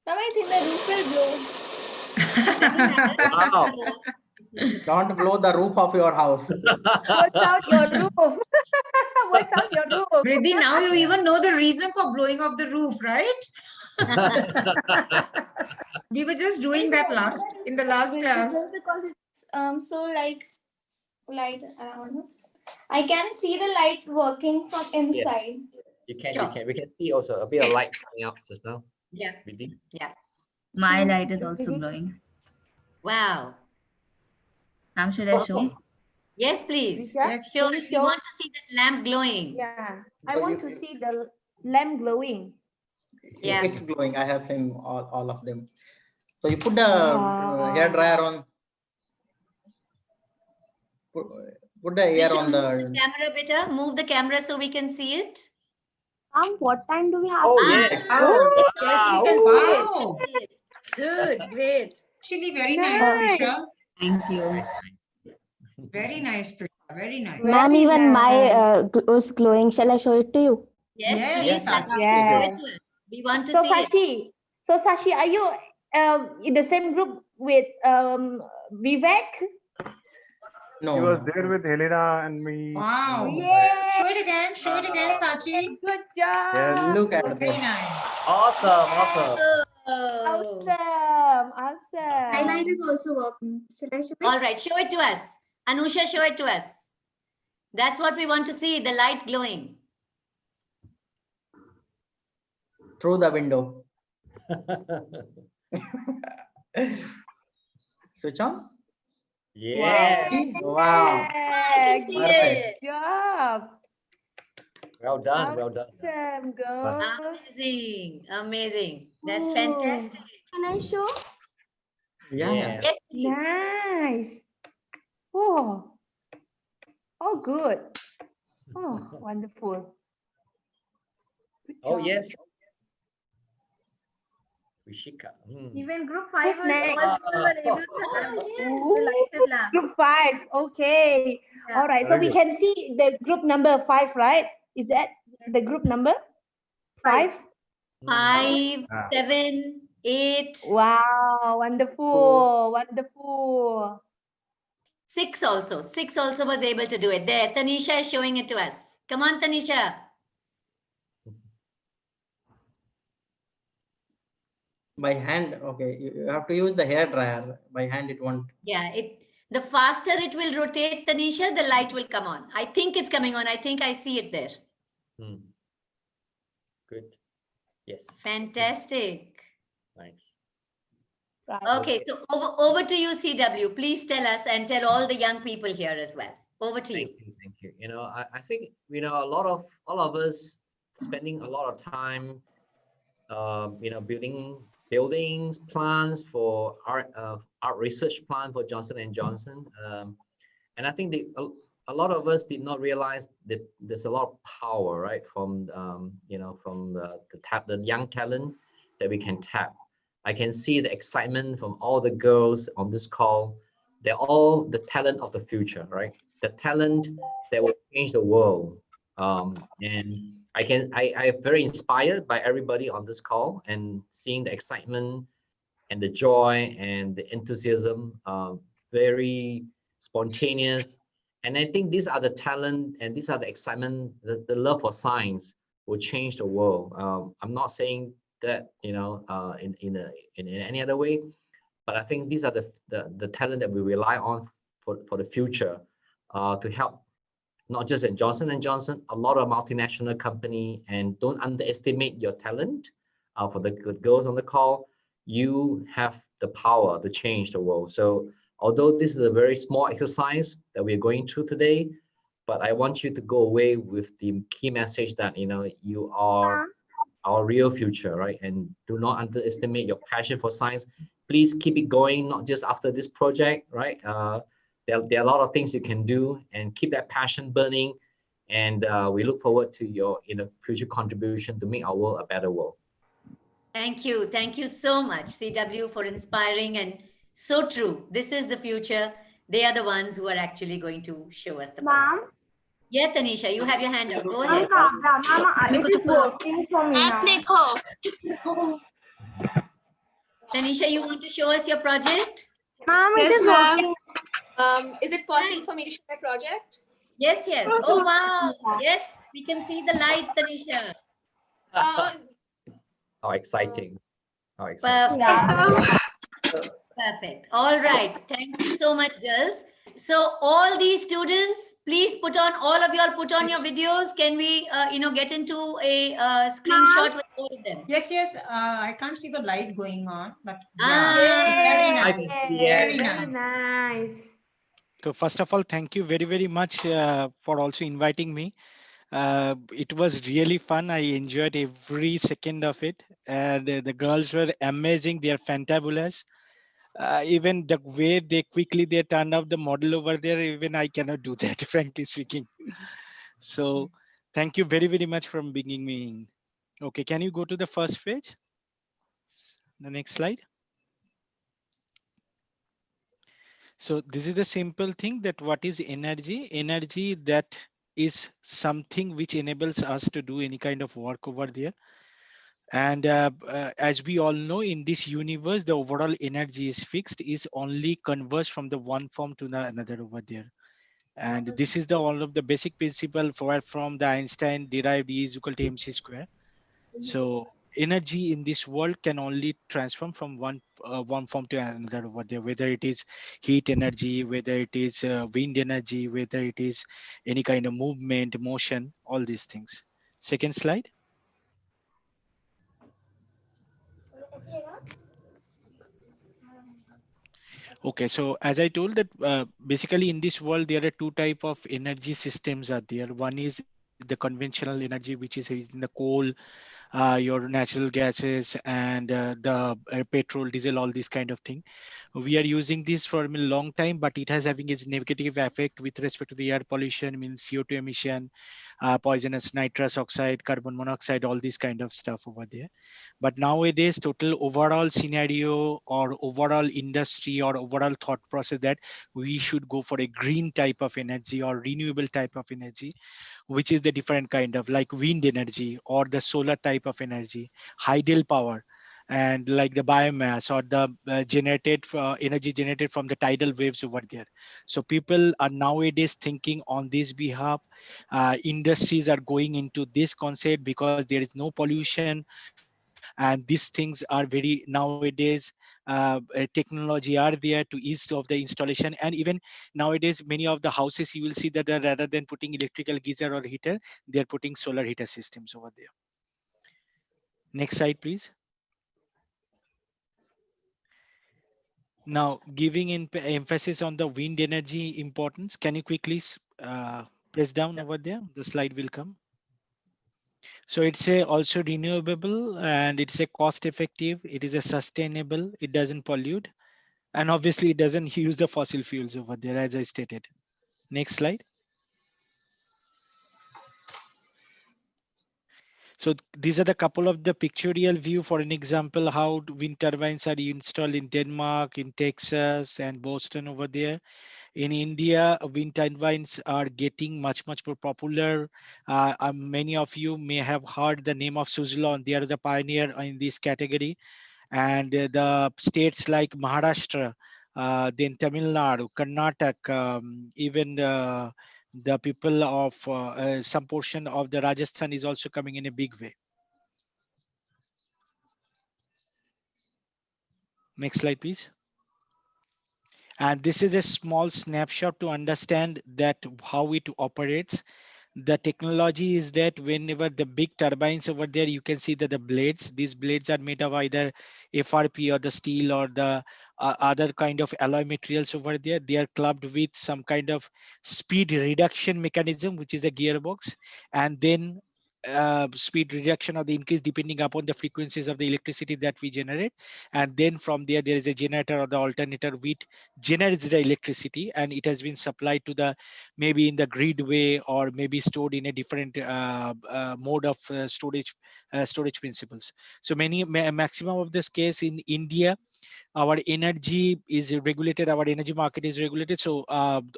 Ma'am, I think the roof will blow. Wow. Don't blow the roof of your house. Watch out your roof. Watch out your roof. Vrindi, now you even know the reason for blowing up the roof, right? We were just doing that in the last class. Just because it's so like light around. I can see the light working from inside. You can. We can see also a bit of light coming out just now. Yeah. Yeah. My light is also glowing. Wow. Should I show? Yes, please. Yes, Show. please We show. want to see that lamp glowing. Yeah, I want to see the lamp glowing. Yeah. It's glowing. I have seen all of them. So you put the hair dryer on. Put the air Risha, on move the camera better. Move the camera so we can see it. What time do we have? Oh, yes. Yes, you can see it. Wow. Good, great. Actually, very nice, Prisha. Thank you. Very nice, Prisha. Very nice. Ma'am, even my was glowing. Shall I show it to you? Yes, please. Sachi. Yes. We want to So see it. Sashi, are you in the same group with Vivek? No. He was there with Helena and me. Wow. Yeah. Show it again, Sachi. Good job. Yes. Look at Very this. nice. Awesome. Oh. Awesome. My light is also working. Should I show it? All right, show it to us. Anusha, show it to us. That's what we want to see, the light glowing. Through the window. Switch on. Yeah. Wow. I can see it. Good job. Well done. Awesome, girls. Amazing. That's Oh. fantastic. Can I show? Yeah. Yes, please. Nice. Oh. Oh, good. Oh, wonderful. Good Oh, job. yes. Rishika. Even group 5 Who's next? also were able to have Ooh, the lighted lamp. Group 5. Okay. Yeah. All right. So we can see the group number 5, right? Is that the group number 5? 5, 7, 8. Wow. Wonderful. Wonderful. 6 also. 6 also was able to do it. There, Tanisha is showing it to us. Come on, Tanisha. By hand. Okay. You have to use the hair dryer. By hand, it won't. Yeah, the faster it will rotate, Tanisha, the light will come on. I think it's coming on. I think I see it there. Good. Yes. Fantastic. Nice. Right. Okay, so over to you, CW. Please tell us and tell all the young people here as well. Over to you. Thank you. You know, I think, you know, all of us spending a lot of time, you know, building buildings, plans for art research plan for Johnson & Johnson. And I think a lot of us did not realize that there's a lot of power, right? From, you know, from the young talent that we can tap. I can see the excitement from all the girls on this call. They're all the talent of the future, right? the talent that will change the world. And I'm very inspired by everybody on this call and seeing the excitement and the joy and the enthusiasm, very spontaneous. And I think these are the talent and these are the excitement, the love for science will change the world. I'm not saying that, in any other way, but I think these are the talent that we rely on for the future, to help not just at Johnson & Johnson, a lot of multinational company, and don't underestimate your talent. For the good girls on the call, you have the power to change the world. So although this is a very small exercise that we're going through today, but I want you to go away with the key message that, you are our real future, right? And do not underestimate your passion for science. Please keep it going, not just after this project, right? There are a lot of things you can do, and keep that passion burning. And we look forward to your future contribution to make our world a better world. Thank you. Thank you so much, CW, for inspiring, and so true. This is the future. They are the ones who are actually going to show us the path. Mom, Yeah, Tanisha, you have your hand up. Go ahead. Mama, it is working for me now. Tanisha, you want to show us your project? Mom, it Yes, is ma'am. working. Is it possible for me to show my project? Yes, yes. Oh, wow. Yes, we can see the light, Tanisha. How exciting. How exciting. Perfect. All right. Thank you so much, girls. So all these students, please put on, all of you all put on your videos. Can we, get into a screenshot with all of them? Yes, yes. I can't see the light going on, but Ah, very I can nice. see it. Very nice. Nice. So first of all, thank you very, very much for also inviting me. It was really fun. I enjoyed every second of it. The girls were amazing. They are fantabulous. Even the way they turned up the model over there, even I cannot do that, frankly speaking. So thank you very, very much for bringing me in. Okay, can you go to the first page? The next slide. So this is the simple thing that what is energy? Energy that is something which enables us to do any kind of work over there. And as we all know, in this universe, the overall energy is fixed, is only converts from the one form to another over there. And this is the all of the basic principle from the Einstein derived E is equal to mc square. So energy in this world can only transform from one form to another over there, whether it is heat energy, whether it is wind energy, whether it is any kind of movement, motion, all these things. Second slide. Okay, so as I told that basically in this world there are two type of energy systems are there. One is the conventional energy, which is in the coal, your natural gases, and the petrol, diesel, all this kind of thing. We are using this for a long time, but it has having its negative effect with respect to the air pollution, means CO2 emission, poisonous nitrous oxide, carbon monoxide, all this kind of stuff over there. But nowadays, total overall scenario or overall industry or overall thought process that we should go for a green type of energy or renewable type of energy, which is the different kind of like wind energy or the solar type of energy, hydel power, and like the biomass or the energy generated from the tidal waves over there. So people are nowadays thinking on this behalf. Industries are going into this concept because there is no pollution, and these things are very nowadays technology are there to ease of the installation. And even nowadays many of the houses you will see that rather than putting electrical geyser or heater, they are putting solar heater systems over there. Next slide, please. Now, giving emphasis on the wind energy importance, can you quickly press down over there? The slide will come. So it's a also renewable, and it's a cost effective. It is a sustainable. It doesn't pollute, and obviously it doesn't use the fossil fuels over there, as I stated. Next slide. So these are the couple of the pictorial view for an example how wind turbines are installed in Denmark, in Texas, and Boston over there. In India, wind turbines are getting much more popular. Many of you may have heard the name of Suzlon. They are the pioneer in this category. And the states like Maharashtra, then Tamil Nadu, Karnataka, even the people of some portion of the Rajasthan is also coming in a big way. Next slide, please. And this is a small snapshot to understand that how it operates. The technology is that whenever the big turbines over there, you can see that the blades, these blades are made of either FRP or the steel or the other kind of alloy materials over there. They are clubbed with some kind of speed reduction mechanism, which is a gearbox, and then speed reduction or the increase depending upon the frequencies of the electricity that we generate. And then from there is a generator or the alternator which generates the electricity, and it has been supplied to the maybe in the grid way or maybe stored in a different mode of storage principles. So maximum of this case in India, our energy is regulated, our energy market is regulated. So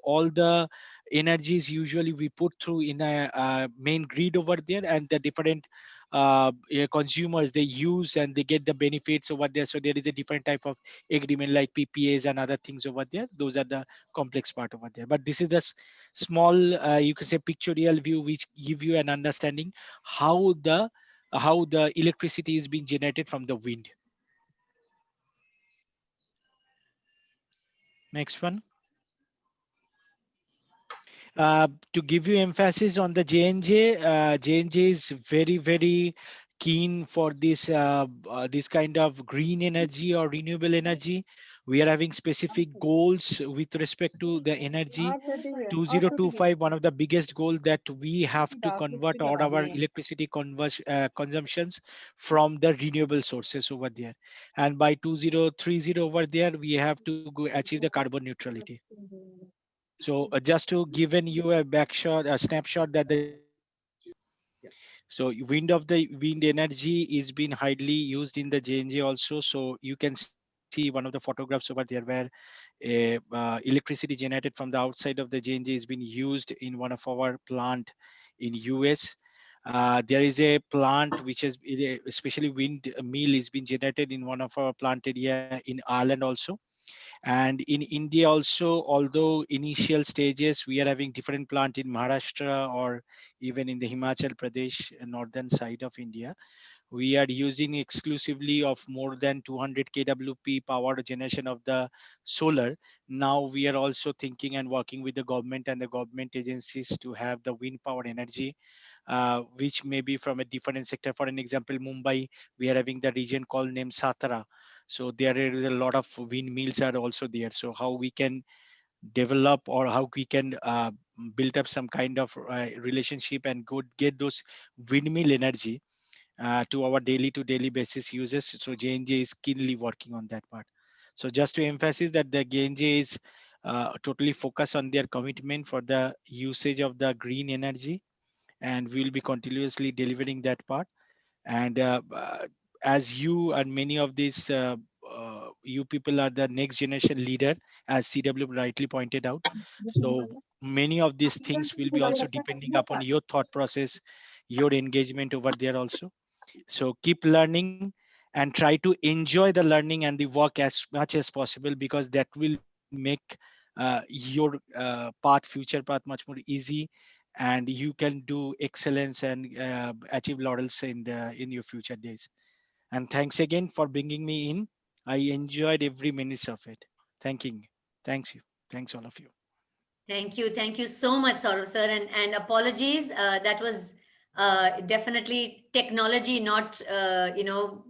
all the energies usually we put through in a main grid over there, and the different consumers they use and they get the benefits over there. So there is a different type of agreement like PPAs and other things over there. Those are the complex part over there. But this is the small you can say pictorial view which give you an understanding how the electricity is being generated from the wind. Next one. To give you emphasis on the J&J, J&J is very keen for this kind of green energy or renewable energy. We are having specific goals with respect to the energy. 2025, one of the biggest goal that we have to convert all our electricity consumptions from the renewable sources over there. And by 2030 over there, we have to go achieve the carbon neutrality. So just to given you a snapshot that the so wind energy is being highly used in the J&J also. So you can see one of the photographs over there where electricity generated from the outside of the J&J is being used in one of our plant in US. There is a plant which has especially wind mill is being generated in one of our plant area in Ireland also. And in India also, although initial stages, we are having different plant in Maharashtra or even in the Himachal Pradesh, northern side of India. We are using exclusively of more than 200 kWp power generation of the solar. Now we are also thinking and working with the government and the government agencies to have the wind power energy, which may be from a different sector. For an example, Mumbai, we are having the region called named Satara. So there is a lot of windmills are also there. So how we can develop or how we can build up some kind of relationship and get those windmill energy to our daily to daily basis uses. So J&J is keenly working on that part. So just to emphasize that the J&J is totally focused on their commitment for the usage of the green energy, and we will be continuously delivering that part. And as you and many of these you people are the next generation leader, as CW rightly pointed out. So many of these things will be also depending upon your thought process, your engagement over there also. So keep learning and try to enjoy the learning and the work as much as possible, because that will make your future path much more easy, and you can do excellence and achieve laurels in your future days. And thanks again for bringing me in. I enjoyed every minute of it. Thanks you. Thanks all of you. Thank you so much, Saurav sir, and apologies. That was definitely technology not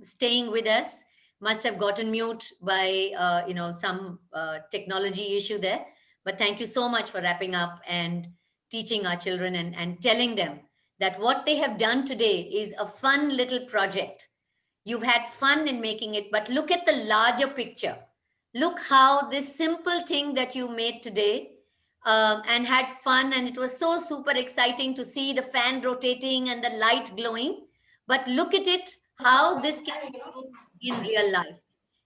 staying with us. Must have gotten mute by some technology issue there. But thank you so much for wrapping up and teaching our children and telling them that what they have done today is a fun little project. You've had fun in making it, but look at the larger picture. Look how this simple thing that you made today and had fun, and it was so super exciting to see the fan rotating and the light glowing. But look at it, how this can be used in real life.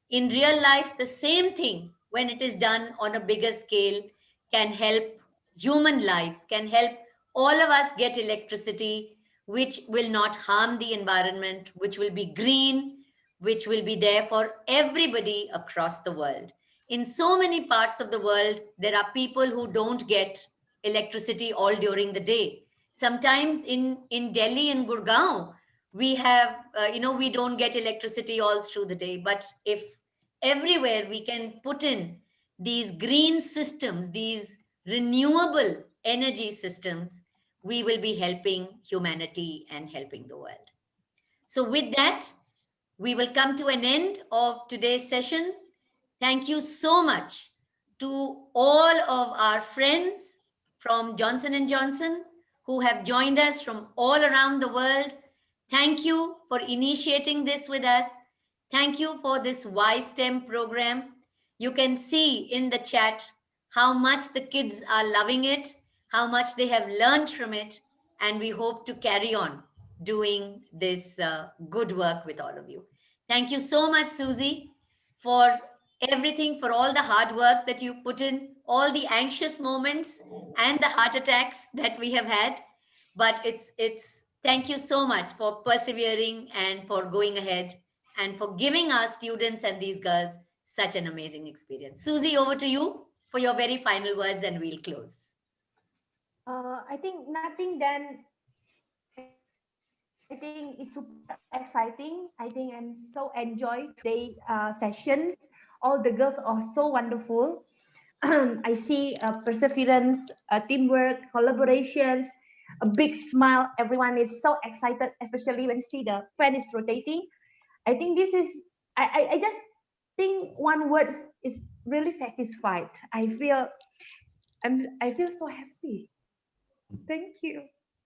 In real life, the same thing, when it is done on a bigger scale, can help human lives, can help all of us get electricity, which will not harm the environment, which will be green, which will be there for everybody across the world. In so many parts of the world, there are people who don't get electricity all during the day. Sometimes in Delhi and Gurgaon, we have, we don't get electricity all through the day. But if everywhere we can put in these green systems, these renewable energy systems, we will be helping humanity and helping the world. So with that, we will come to an end of today's session. Thank you so much to all of our friends from Johnson & Johnson who have joined us from all around the world. Thank you for initiating this with us. Thank you for this YSTEM program. You can see in the chat how much the kids are loving it, how much they have learned from it, and we hope to carry on doing this good work with all of you. Thank you so much, Susie, for everything, for all the hard work that you put in, all the anxious moments and the heart attacks that we have had. But it's thank you so much for persevering and for going ahead and for giving our students and these girls such an amazing experience. Susie, over to you for your very final words and we'll close. I think nothing then. I think it's super exciting. I think I'm so enjoyed today sessions. All the girls are so wonderful. I see perseverance, teamwork, collaborations, a big smile. Everyone is so excited, especially when see the fan is rotating. I think this is, I just think one word is really satisfied. I feel so happy. Thank you.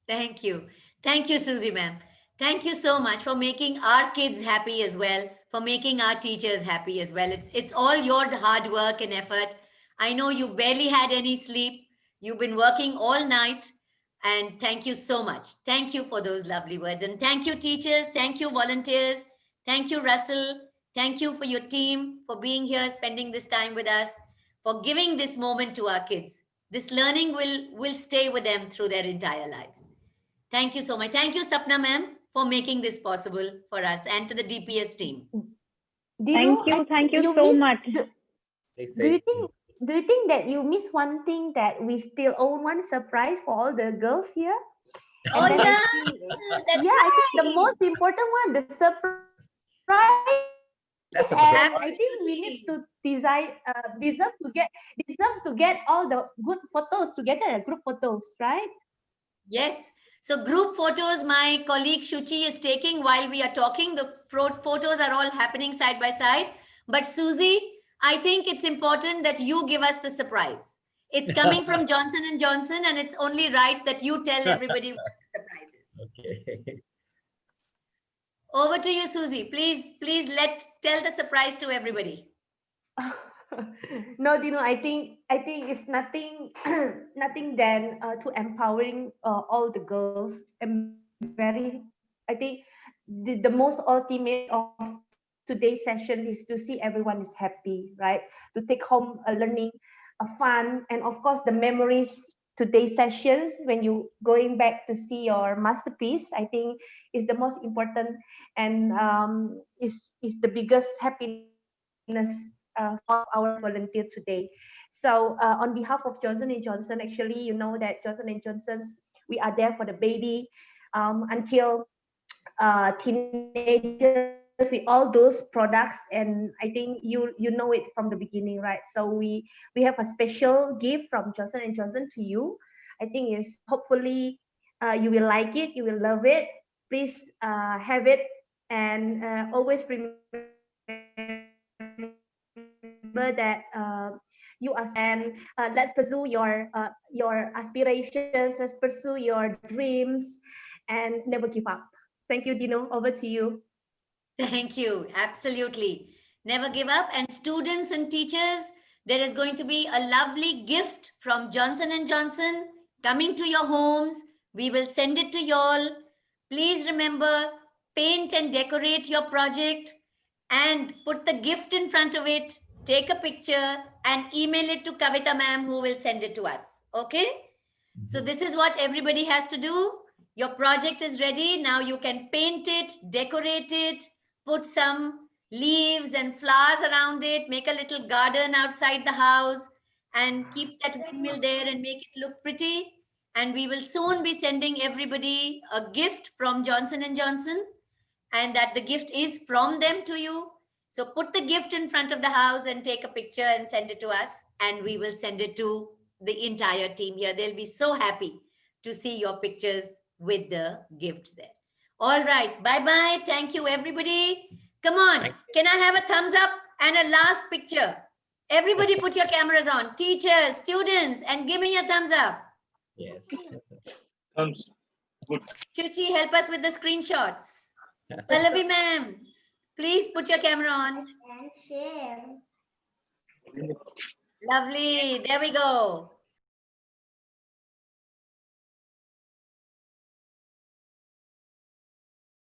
Thank you. Thank you, Susie ma'am. Thank you so much for making our kids happy as well, for making our teachers happy as well. It's all your hard work and effort. I know you barely had any sleep. You've been working all night. And thank you so much. Thank you for those lovely words. And thank you, teachers. Thank you, volunteers. Thank you, Russell. Thank you for your team, for being here, spending this time with us, for giving this moment to our kids. This learning will stay with them through their entire lives. Thank you so much. Thank you, Sapna ma'am, for making this possible for us and to the DPS team. Thank you so much. Do you think that you miss one thing, that we still own one surprise for all the girls here? Oh, And then yeah, that's right. I think the most important one, the surprise. That's a And surprise. I think we need to deserve to get all the good photos together, group photos, right? Yes. So group photos, my colleague Shuchi is taking while we are talking. The photos are all happening side by side. But Susie, I think it's important that you give us the surprise. It's coming from Johnson & Johnson, and it's only right that you tell everybody what the surprise is. Okay. Over to you, Susie. Please tell the surprise to everybody. No, Dino, I think it's nothing nothing than to empowering all the girls. I think the most ultimate of today's session is to see everyone is happy, right? To take home a learning, a fun, and of course the memories. Today's sessions, when you going back to see your masterpiece, I think is the most important, and is the biggest happiness for our volunteer today. So on behalf of Johnson & Johnson, actually, you know that Johnson & Johnson's, we are there for the baby until teenagers, with all those products. And I think you know it from the beginning, right? So we have a special gift from Johnson & Johnson to you. I think is hopefully you will like it, you will love it. Please have it, and always remember that you are, and let's pursue your aspirations, let's pursue your dreams, and never give up. Thank you, Dino. Over to you. Thank you. Absolutely. Never give up. And students and teachers, there is going to be a lovely gift from Johnson & Johnson coming to your homes. We will send it to y'all. Please remember, paint and decorate your project and put the gift in front of it. take a picture and email it to Kavita ma'am, who will send it to us. Okay? So this is what everybody has to do. Your project is ready. Now you can paint it, decorate it, put some leaves and flowers around it, make a little garden outside the house, and keep that windmill there and make it look pretty. And we will soon be sending everybody a gift from Johnson & Johnson, and that the gift is from them to you. So put the gift in front of the house and take a picture and send it to us, and we will send it to the entire team here. They'll be so happy to see your pictures with the gifts there. All right, bye-bye. Thank you, everybody. Come on, can I have a thumbs up and a last picture? Everybody put your cameras on. Teachers, students, and give me a thumbs up. Yes. Thumbs. Good. Chuchi, help us with the screenshots. Pallavi ma'am, please put your camera on. And share. Lovely. There we go.